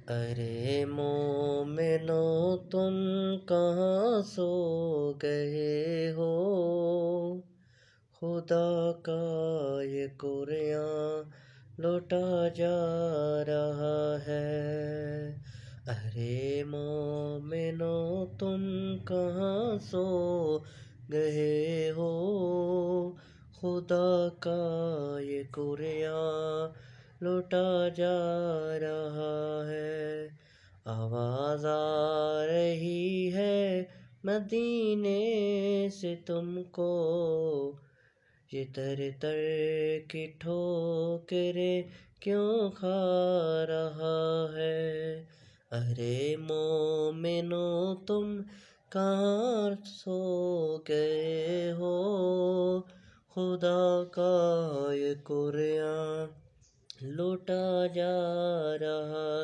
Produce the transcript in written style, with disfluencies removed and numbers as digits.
अरे मोमिनो तुम कहाँ सो गए हो, खुदा का ये कुरान लौटा जा रहा है। अरे मोमिनो तुम कहाँ सो गए हो, खुदा का ये कुरान लौटा जा रहा है। आवाज़ आ रही है मदीने से तुमको, ये तर तर की ठोकरें क्यों खा रहा है। अरे मोमिनो तुम कहाँ सो गए हो, खुदा का ये कुरान लौटा जा रहा